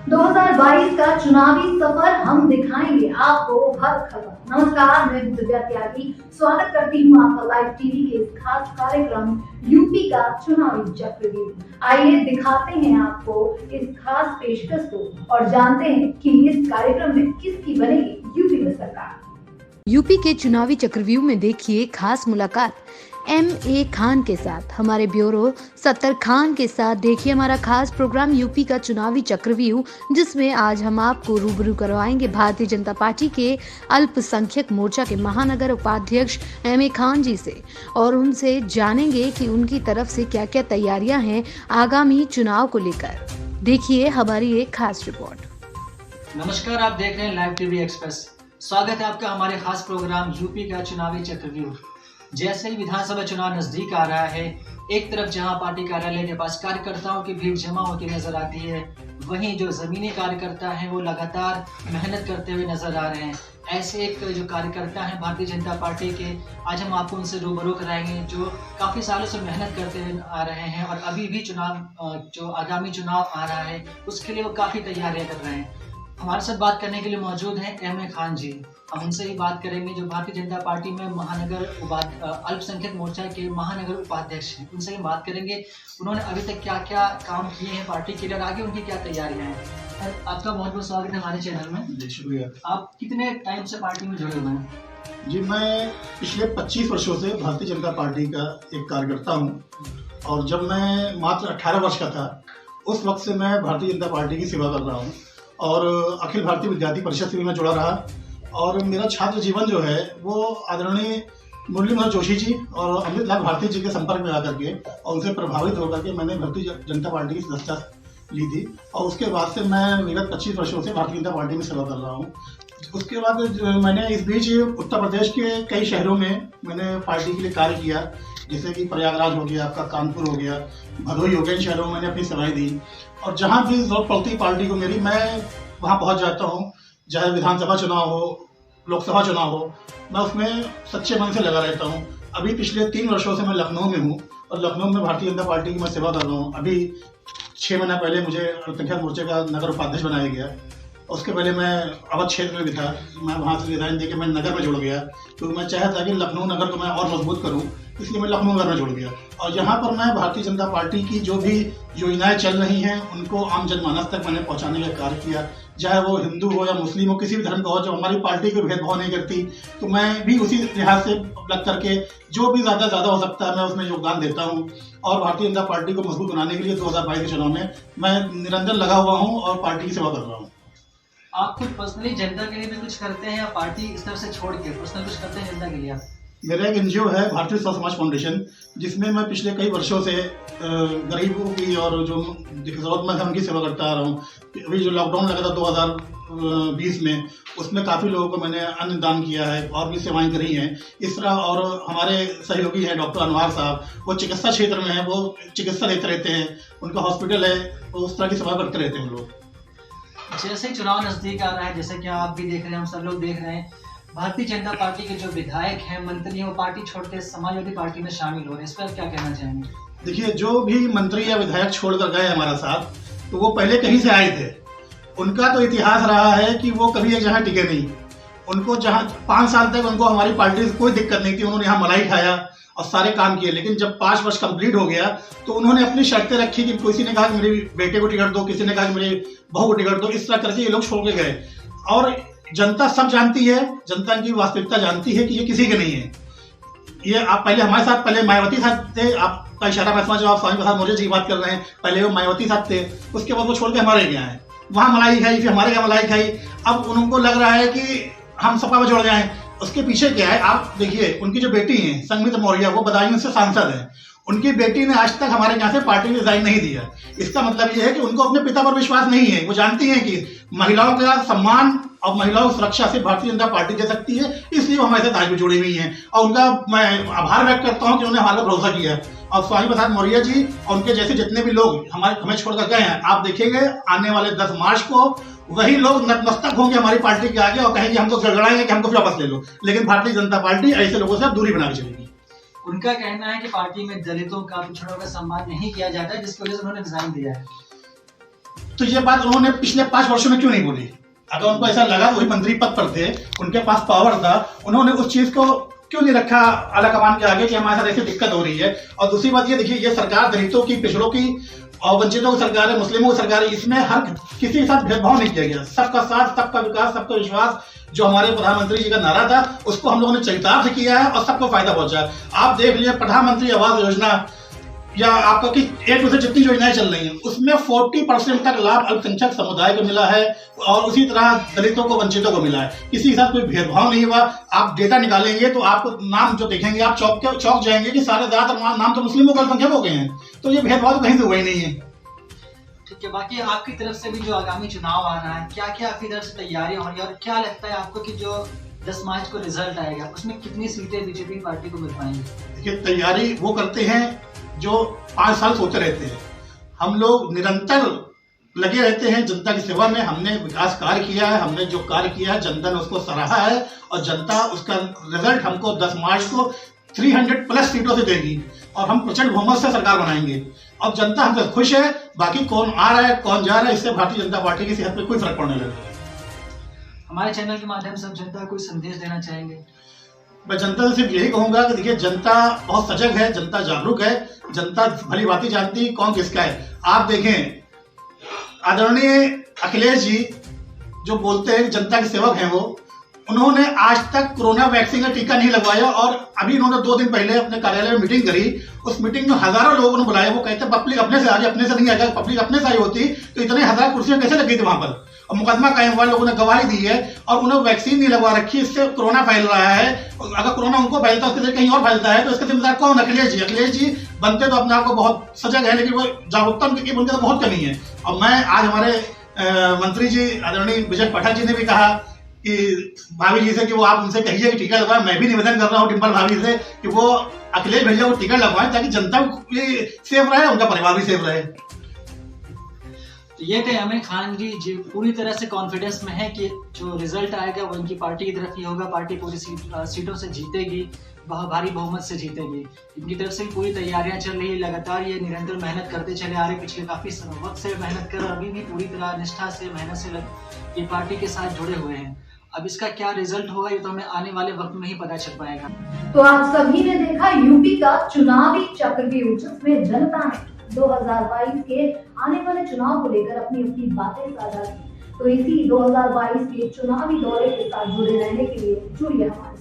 2022 का चुनावी सफर हम दिखाएंगे आपको हर खबर। नमस्कार, मैं दिव्या त्यागी स्वागत करती हूँ आपका लाइव टीवी के इस खास कार्यक्रम यूपी का चुनावी चक्रव्यूह। आइए दिखाते हैं आपको इस खास पेशकश को और जानते हैं कि इस कार्यक्रम में किसकी बनेगी यूपी में सरकार। यूपी के चुनावी चक्रव्यूह में देखिए खास मुलाकात M.A. खान के साथ। हमारे ब्यूरो सत्तर खान के साथ देखिए हमारा खास प्रोग्राम यूपी का चुनावी चक्रव्यूह, जिसमें आज हम आपको रूबरू करवाएंगे भारतीय जनता पार्टी के अल्पसंख्यक मोर्चा के महानगर उपाध्यक्ष M.A. खान जी से और उनसे जानेंगे कि उनकी तरफ से क्या क्या तैयारियां हैं आगामी चुनाव को लेकर। देखिए हमारी एक खास रिपोर्ट। नमस्कार, आप देख रहे हैं लाइव टीवी एक्सप्रेस। स्वागत है आपका हमारे खास प्रोग्राम यूपी का चुनावी चक्रव्यूह। जैसे ही विधानसभा चुनाव नजदीक आ रहा है, एक तरफ जहां पार्टी कार्यालय के पास कार्यकर्ताओं की भीड़ जमा होती नजर आती है, वहीं जो जमीनी कार्यकर्ता हैं वो लगातार मेहनत करते हुए नजर आ रहे हैं। ऐसे एक जो कार्यकर्ता हैं भारतीय जनता पार्टी के, आज हम आपको उनसे रूबरू कराएंगे जो काफी सालों से मेहनत करते हुए आ रहे हैं और अभी भी जो आगामी चुनाव आ रहा है उसके लिए वो काफी तैयारियां कर रहे हैं। हमारे साथ बात करने के लिए मौजूद हैं M.A. खान जी। हम उनसे ही बात करेंगे जो भारतीय जनता पार्टी में महानगर अल्पसंख्यक मोर्चा के महानगर उपाध्यक्ष हैं। उनसे ही बात करेंगे उन्होंने अभी तक क्या क्या काम किए हैं पार्टी के लिए और आगे उनकी क्या तैयारियां हैं। आपका बहुत बहुत स्वागत है हमारे चैनल में। जी शुक्रिया। आप कितने टाइम से पार्टी में जुड़े हुए हैं? जी, मैं पिछले 25 वर्षों से भारतीय जनता पार्टी का एक कार्यकर्ता हूँ और जब मैं मात्र 18 वर्ष का था उस वक्त से मैं भारतीय जनता पार्टी की सेवा कर रहा हूँ और अखिल भारतीय विद्यार्थी परिषद से भी मैं जुड़ा रहा। और मेरा छात्र जीवन जो है वो आदरणीय मुरली मनोहर जोशी जी और अमृत लाल भारती जी के संपर्क में आकर के और उनसे प्रभावित होकर के मैंने भारतीय जनता पार्टी की सदस्यता ली थी और उसके बाद से मैं विगत 25 वर्षों से भारतीय जनता पार्टी में सेवा कर रहा हूँ। उसके बाद मैंने इस बीच उत्तर प्रदेश के कई शहरों में मैंने पार्टी के लिए कार्य किया, जैसे कि प्रयागराज हो गया, आपका कानपुर हो गया, भदोही हो गया। इन शहरों में मैंने अपनी सेवाएं दी और जहाँ भी जरूरत पड़ती पार्टी को मेरी, मैं वहाँ पहुँच जाता हूँ। चाहे विधानसभा चुनाव हो, लोकसभा चुनाव हो, मैं उसमें सच्चे मन से लगा रहता हूँ। अभी पिछले 3 वर्षों से मैं लखनऊ में हूँ और लखनऊ में भारतीय जनता पार्टी की मैं सेवा कर रहा हूँ। अभी 6 महीना पहले मुझे अल्पसंख्यक मोर्चे का नगर उपाध्यक्ष बनाया गया। उसके पहले मैं अवध क्षेत्र में भी था, मैं वहाँ से रिजाइन देकर मैं नगर में जुड़ गया क्योंकि मैं चाहता कि लखनऊ नगर को मैं और मजबूत करूँ, इसलिए मैं लखनऊ नगर में जुड़ गया। और यहाँ पर मैं भारतीय जनता पार्टी की जो भी योजनाएं चल रही हैं उनको आम जनमानस तक मैंने पहुँचाने का कार्य किया, चाहे वो हिंदू हो या मुस्लिम हो, किसी भी धर्म का हो। जब हमारी पार्टी कोई भेदभाव नहीं करती तो मैं भी उसी लिहाज से लग करके जो भी ज़्यादा हो सकता है मैं उसमें योगदान देता हूँ। और भारतीय जनता पार्टी को मजबूत बनाने के लिए 2022 के चुनाव में मैं निरंतर लगा हुआ हूँ और पार्टी की सेवा कर रहा हूँ। आप खुद पर्सनली जनता के लिए भी कुछ करते हैं या पार्टी इस तरफ से छोड़ के पर्सनल कुछ करते हैं जनता के लिए आप? मेरा एक NGO है भारतीय स्व समाज फाउंडेशन, जिसमें मैं पिछले कई वर्षों से गरीबों की और जो जरूरतमंद है उनकी सेवा करता आ रहा हूँ। अभी जो लॉकडाउन लगा था 2020 में, उसमें काफ़ी लोगों को मैंने अन्न दान किया है और भी सेवाएं करी हैं इस तरह। और हमारे सहयोगी हैं डॉक्टर अनवार साहब, वो चिकित्सा क्षेत्र में हैं, वो चिकित्सा देते रहते हैं, उनका हॉस्पिटल है, तो उस तरह की सेवा करते रहते हैं लोग। जैसे चुनाव नजदीक आ रहा है, जैसे कि आप भी देख रहे हैं, हम सब लोग देख रहे हैं, भारतीय जनता पार्टी के जो विधायक हैं, मंत्री हैं, वो पार्टी छोड़कर समाजवादी पार्टी में शामिल हो रहे हैं। इस पर क्या कहना चाहेंगे? देखिए, जो भी मंत्री या विधायक छोड़कर गए हमारा साथ, तो वो पहले कहीं से आए थे। उनका तो इतिहास रहा है कि वो कभी एक जगह टिके नहीं। उनको जहाँ 5 साल तक उनको हमारी पार्टी से कोई दिक्कत नहीं थी, उन्होंने यहाँ मलाई खाया और सारे काम किए। लेकिन जब 5 वर्ष कंप्लीट हो गया तो उन्होंने अपनी शर्तें रखी कि किसी ने कहा कि मेरे बेटे को टिकट दो, किसी ने कहा कि मेरे बहू को टिकट दो। इस तरह करके ये लोग छोड़ के गए और जनता सब जानती है, जनता की वास्तविकता जानती है कि ये किसी के नहीं है। ये आप पहले हमारे साथ, पहले मायावती साथ थे, आपका इशारा मैं समझ रहा हूँ, आप स्वामी प्रसाद मौर्य जी की बात कर रहे हैं, पहले वो मायावती साथ थे, उसके बाद वो छोड़ के हमारे यहाँ आए, वहाँ मलाई खाई, फिर हमारे यहाँ मलाई खाई। अब उनको लग रहा है कि हम सपा में जुड़ जाएं। उसके पीछे क्या है आप देखिए, उनकी जो बेटी है संगमित मौर्य, वो बदायूं से सांसद है। उनकी बेटी ने आज तक हमारे यहाँ से पार्टी में रिजाइन नहीं दिया। इसका मतलब ये है कि उनको अपने पिता पर विश्वास नहीं है। वो जानती हैं कि महिलाओं का सम्मान और महिलाओं की सुरक्षा से भारतीय जनता पार्टी दे सकती है, इसलिए वो हमारे साथ आज भी जुड़ी हुई हैं। और उनका मैं आभार व्यक्त करता हूँ कि उन्होंने हमारे पर भरोसा किया। और स्वामी प्रसाद मौर्य जी और उनके जैसे जितने भी लोग हमें छोड़कर गए हैं, आप देखेंगे आने वाले 10 मार्च को वही लोग नतमस्तक होंगे हमारी पार्टी के आगे और कहेंगे हमको गड़गड़ाएंगे कि हमको फिर वापस ले लो। लेकिन भारतीय जनता पार्टी ऐसे लोगों से अब दूरी बना के चलेगी। उनका कहना है कि पार्टी में दलितों का, पिछड़ों का सम्मान नहीं किया जाता है, जिसकी वजह से उन्होंने रिजाइन दिया है। तो ये बात उन्होंने पिछले 5 वर्षों में क्यों नहीं बोली? अगर उनको ऐसा लगा, वही मंत्री पद पर थे, उनके पास पावर था, उन्होंने उस चीज को क्यों नहीं रखा आला कमान के आगे कि हमारे साथ ऐसी दिक्कत हो रही है। और दूसरी बात ये देखिए, ये सरकार दलितों की, पिछड़ों की और वंचितों की सरकार है, मुस्लिमों की सरकार है। इसमें हर किसी के साथ भेदभाव नहीं किया गया। सबका साथ, सबका विकास, सबका विश्वास, जो हमारे प्रधानमंत्री जी का नारा था, उसको हम लोगों ने चरितार्थ किया है और सबको फायदा पहुंचा। आप देख लीजिए, प्रधानमंत्री आवास योजना या आपका कि एक दूसरे जितनी योजनाएं चल रही हैं, उसमें 40% तक लाभ अल्पसंख्यक समुदाय को मिला है और उसी तरह दलितों को, वंचितों को मिला है। किसी के साथ कोई भेदभाव नहीं हुआ। आप डेटा निकालेंगे तो आपको नाम जो देखेंगे, आप चौंक जाएंगे कि सारे ज्यादातर नाम तो मुस्लिमों को, अल्पसंख्यक हो गए हैं। तो ये भेदभाव तो कहीं से हुआ ही नहीं है। ठीक है, बाकी आपकी तरफ से भी जो आगामी चुनाव आ रहा है, क्या क्या आपकी तरफ से तैयारियां हो रही है और क्या लगता है आपको कि जो 10 मार्च को रिजल्ट आएगा उसमें कितनी सीटें बीजेपी पार्टी को मिल पाएंगी? देखिए, तैयारी वो करते हैं जो 5 साल सोते रहते हैं। हम लोग निरंतर लगे रहते हैं जनता की सेवा में। हमने विकास कार्य किया है, हमने जो कार्य किया है जनता ने उसको सराहा है और जनता उसका रिजल्ट हमको 10 मार्च को 300+ सीटों से देगी और हम प्रचंड बहुमत से सरकार बनाएंगे। अब जनता हमसे खुश है। बाकी कौन आ रहा है, कौन जा रहा है, इससे भारतीय जनता पार्टी की सेहत पर कोई फर्क पड़ने लगा। हमारे चैनल के माध्यम से हम जनता को कोई संदेश देना चाहेंगे? मैं जनता से सिर्फ यही कहूंगा कि देखिए, जनता बहुत सजग है, जनता जागरूक है, जनता भली भांति जानती कौन किसका है। आप देखें, आदरणीय अखिलेश जी जो बोलते हैं जनता के सेवक हैं, वो उन्होंने आज तक कोरोना वैक्सीन का टीका नहीं लगवाया और अभी इन्होंने 2 दिन पहले अपने कार्यालय में मीटिंग करी। उस मीटिंग में हजारों लोगों ने बुलाया। वो कहते पब्लिक अपने से आ गई, अपने से नहीं आएगा। पब्लिक अपने से आई होती तो इतने 1000 कुर्सियां कैसे लगी थी वहां पर? और मुकदमा कायम हुआ, लोगों ने गवाही दी है और उन्हें वैक्सीन नहीं लगवा रखी। इससे कोरोना फैल रहा है। अगर कोरोना उनको फैलता है, उसके जरिए कहीं और फैलता है, तो इसका जिम्मेदार कौन? अखिलेश जी। अखिलेश जी बनते तो अपने आप को बहुत सजग है, लेकिन वो जागरूकता उनकी तो बहुत कमी है। और मैं आज हमारे मंत्री जी आदरणीय विजय पाठक जी ने भी कहा कि भाभी जी से कि वो आप उनसे कहिए कि टीका लगवाएं। मैं भी निवेदन कर रहा हूँ डिम्पल भाभी से कि वो अखिलेश भैया को टीका लगवाएं ताकि जनता भी सेफ रहे, उनका परिवार भी सेफ रहे। तो ये थे आमिर खान जी, जो पूरी तरह से कॉन्फिडेंस में है कि जो रिजल्ट आएगा वो इनकी पार्टी की तरफ ही होगा। पार्टी पूरी सीटों से जीतेगी, बहुत भारी बहुमत से जीतेगी। इनकी तरफ से पूरी तैयारियां चल रही है। लगातार ये निरंतर मेहनत करते चले आ रहे, पिछले काफी वक्त से मेहनत कर, अभी भी पूरी तरह निष्ठा से, मेहनत से ये पार्टी के साथ जुड़े हुए हैं। अब इसका क्या रिजल्ट होगा ये तो हमें आने वाले वक्त में ही पता चल पाएगा। तो आप सभी ने देखा यूपी का चुनावी चक्रव्यूह, जिसमें जनता ने 2022 के आने वाले चुनाव को लेकर अपनी अपनी बातें साझा की। तो इसी 2022 के चुनावी दौरे के साथ जुड़े रहने के लिए जुड़िए हमारे